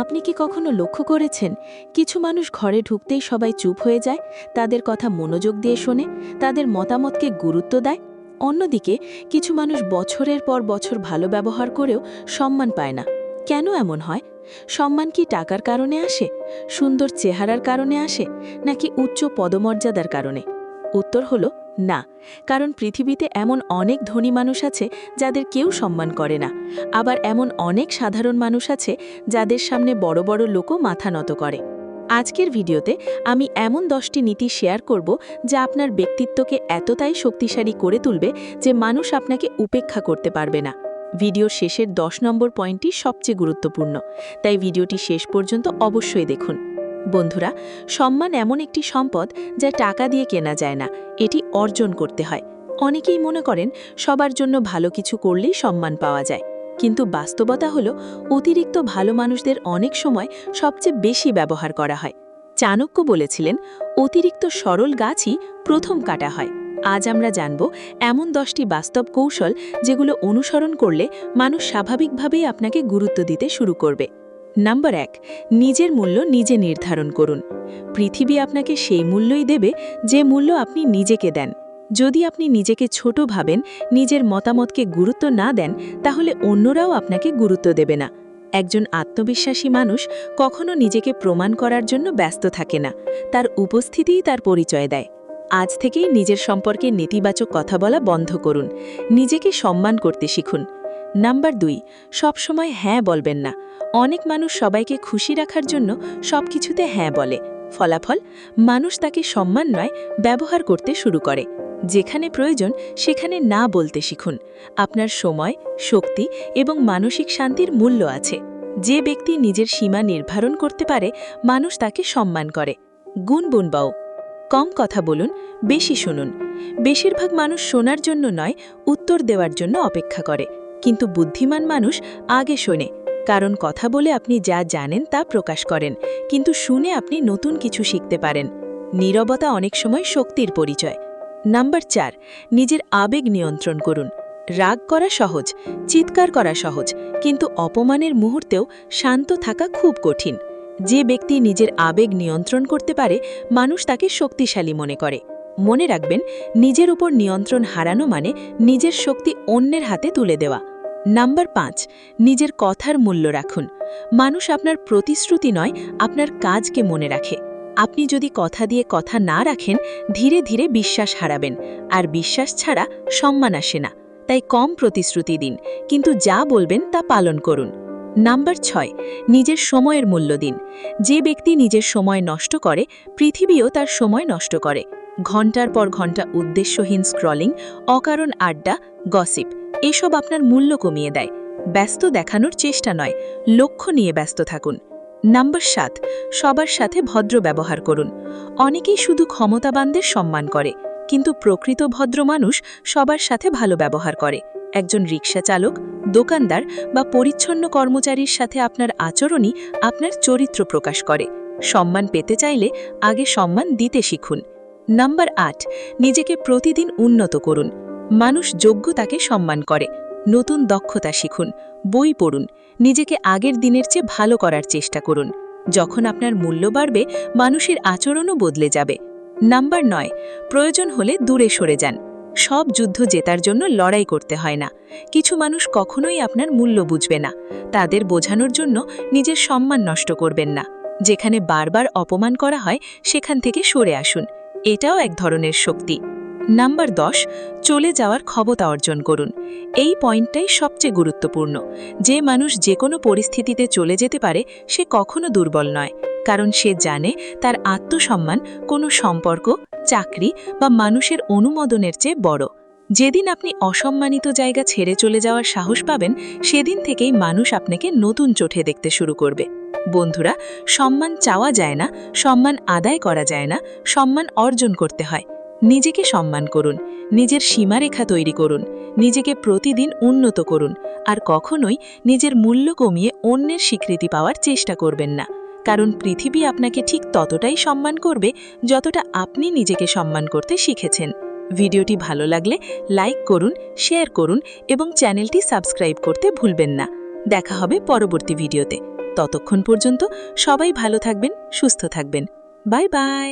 আপনি কি কখনো লক্ষ্য করেছেন কিছু মানুষ ঘরে ঢুকতেই সবাই চুপ হয়ে যায়, তাদের কথা মনোযোগ দিয়ে শোনে, তাদের মতামতকে গুরুত্ব দেয়? অন্যদিকে কিছু মানুষ বছরের পর বছর ভালো ব্যবহার করেও সম্মান পায় না। কেন এমন হয়? সম্মান কি টাকার কারণে আসে, সুন্দর চেহারার কারণে আসে, নাকি উচ্চ পদমর্যাদার কারণে? উত্তর হলো না। কারণ পৃথিবীতে এমন অনেক ধনী মানুষ আছে যাদের কেউ সম্মান করে না, আবার এমন অনেক সাধারণ মানুষ আছে যাদের সামনে বড় বড় লোকও মাথা নত করে। আজকের ভিডিওতে আমি এমন 10টি নীতি শেয়ার করব যা আপনার ব্যক্তিত্বকে এতটাই শক্তিশালী করে তুলবে যে মানুষ আপনাকে উপেক্ষা করতে পারবে না। ভিডিওর শেষের 10 নম্বর পয়েন্টটি সবচেয়ে গুরুত্বপূর্ণ, তাই ভিডিওটি শেষ পর্যন্ত অবশ্যই দেখুন। বন্ধুরা, সম্মান এমন একটি সম্পদ যা টাকা দিয়ে কেনা যায় না, এটি অর্জন করতে হয়। অনেকেই মনে করেন সবার জন্য ভালো কিছু করলেই সম্মান পাওয়া যায়, কিন্তু বাস্তবতা হলো অতিরিক্ত ভালো মানুষদের অনেক সময় সবচেয়ে বেশি ব্যবহার করা হয়। চাণক্য বলেছিলেন, অতিরিক্ত সরল গাছই প্রথম কাটা হয়। আজ আমরা জানব এমন 10টি বাস্তব কৌশল যেগুলো অনুসরণ করলে মানুষ স্বাভাবিকভাবেই আপনাকে গুরুত্ব দিতে শুরু করবে। নাম্বার 1, নিজের মূল্য নিজে নির্ধারণ করুন। পৃথিবী আপনাকে সেই মূল্যই দেবে যে মূল্য আপনি নিজেকে দেন। যদি আপনি নিজেকে ছোট ভাবেন, নিজের মতামতকে গুরুত্ব না দেন, তাহলে অন্যরাও আপনাকে গুরুত্ব দেবে না। একজন আত্মবিশ্বাসী মানুষ কখনো নিজেকে প্রমাণ করার জন্য ব্যস্ত থাকে না, তার উপস্থিতিই তার পরিচয় দেয়। আজ থেকেই নিজের সম্পর্কে নেতিবাচক কথা বলা বন্ধ করুন, নিজেকে সম্মান করতে শিখুন। নাম্বার 2, সবসময় হ্যাঁ বলবেন না। অনেক মানুষ সবাইকে খুশি রাখার জন্য সবকিছুতে হ্যাঁ বলে। ফলাফল, মানুষ তাকে সম্মান নয়, ব্যবহার করতে শুরু করে। যেখানে প্রয়োজন সেখানে না বলতে শিখুন। আপনার সময়, শক্তি এবং মানসিক শান্তির মূল্য আছে। যে ব্যক্তি নিজের সীমা নির্ধারণ করতে পারে, মানুষ তাকে সম্মান করে। গুণবাও, কম কথা বলুন, বেশি শুনুন। বেশিরভাগ মানুষ শোনার জন্য নয়, উত্তর দেওয়ার জন্য অপেক্ষা করে, কিন্তু বুদ্ধিমান মানুষ আগে শোনে। কারণ কথা বলে আপনি যা জানেন তা প্রকাশ করেন, কিন্তু শুনে আপনি নতুন কিছু শিখতে পারেন। নীরবতা অনেক সময় শক্তির পরিচয়। নাম্বার 4, নিজের আবেগ নিয়ন্ত্রণ করুন। রাগ করা সহজ, চিৎকার করা সহজ, কিন্তু অপমানের মুহূর্তেও শান্ত থাকা খুব কঠিন। যে ব্যক্তি নিজের আবেগ নিয়ন্ত্রণ করতে পারে, মানুষ তাকে শক্তিশালী মনে করে। মনে রাখবেন, নিজের উপর নিয়ন্ত্রণ হারানো মানে নিজের শক্তি অন্যের হাতে তুলে দেওয়া। নাম্বার 5, নিজের কথার মূল্য রাখুন। মানুষ আপনার প্রতিশ্রুতি নয়, আপনার কাজকে মনে রাখে। আপনি যদি কথা দিয়ে কথা না রাখেন, ধীরে ধীরে বিশ্বাস হারাবেন, আর বিশ্বাস ছাড়া সম্মান আসে না। তাই কম প্রতিশ্রুতি দিন, কিন্তু যা বলবেন তা পালন করুন। নাম্বার 6, নিজের সময়ের মূল্য দিন। যে ব্যক্তি নিজের সময় নষ্ট করে, পৃথিবীও তার সময় নষ্ট করে। ঘন্টার পর ঘন্টা উদ্দেশ্যহীন স্ক্রলিং, অকারণ আড্ডা, গসিপ, এসব আপনার মূল্য কমিয়ে দেয়। ব্যস্ত দেখানোর চেষ্টা নয়, লক্ষ্য নিয়ে ব্যস্ত থাকুন। নাম্বার 7, সবার সাথে ভদ্র ব্যবহার করুন। অনেকেই শুধু ক্ষমতাবানদের সম্মান করে, কিন্তু প্রকৃত ভদ্র মানুষ সবার সাথে ভালো ব্যবহার করে। একজন রিক্সা চালক, দোকানদার বা পরিচ্ছন্ন কর্মচারীর সাথে আপনার আচরণই আপনার চরিত্র প্রকাশ করে। সম্মান পেতে চাইলে আগে সম্মান দিতে শিখুন। নাম্বার 8, নিজেকে প্রতিদিন উন্নত করুন। মানুষ যোগ্যতাকে সম্মান করে। নতুন দক্ষতা শিখুন, বই পড়ুন, নিজেকে আগের দিনের চেয়ে ভালো করার চেষ্টা করুন। যখন আপনার মূল্য বাড়বে, মানুষের আচরণও বদলে যাবে। নাম্বার 9, প্রয়োজন হলে দূরে সরে যান। সব যুদ্ধ জেতার জন্য লড়াই করতে হয় না। কিছু মানুষ কখনোই আপনার মূল্য বুঝবে না। তাদের বোঝানোর জন্য নিজের সম্মান নষ্ট করবেন না। যেখানে বারবার অপমান করা হয়, সেখান থেকে সরে আসুন। এটাও এক ধরনের শক্তি। নাম্বার 10, চলে যাওয়ার ক্ষমতা অর্জন করুন। এই পয়েন্টটাই সবচেয়ে গুরুত্বপূর্ণ। যে মানুষ যে কোনো পরিস্থিতিতে চলে যেতে পারে, সে কখনো দুর্বল নয়, কারণ সে জানে তার আত্মসম্মান কোনো সম্পর্ক, চাকরি বা মানুষের অনুমোদনের চেয়ে বড়। যেদিন আপনি অসম্মানিত জায়গা ছেড়ে চলে যাওয়ার সাহস পাবেন, সেদিন থেকেই মানুষ আপনাকে নতুন চোখে দেখতে শুরু করবে। বন্ধুরা, সম্মান চাওয়া যায় না, সম্মান আদায় করা যায় না, সম্মান অর্জন করতে হয়। নিজেকে সম্মান করুন, নিজের সীমারেখা তৈরি করুন, নিজেকে প্রতিদিন উন্নত করুন, আর কখনোই নিজের মূল্য কমিয়ে অন্যের স্বীকৃতি পাওয়ার চেষ্টা করবেন না। কারণ পৃথিবী আপনাকে ঠিক ততটাই সম্মান করবে যতটা আপনি নিজেকে সম্মান করতে শিখেছেন। ভিডিওটি ভালো লাগলে লাইক করুন, শেয়ার করুন এবং চ্যানেলটি সাবস্ক্রাইব করতে ভুলবেন না। দেখা হবে পরবর্তী ভিডিওতে। ততক্ষণ পর্যন্ত সবাই ভালো থাকবেন, সুস্থ থাকবেন। Bye bye.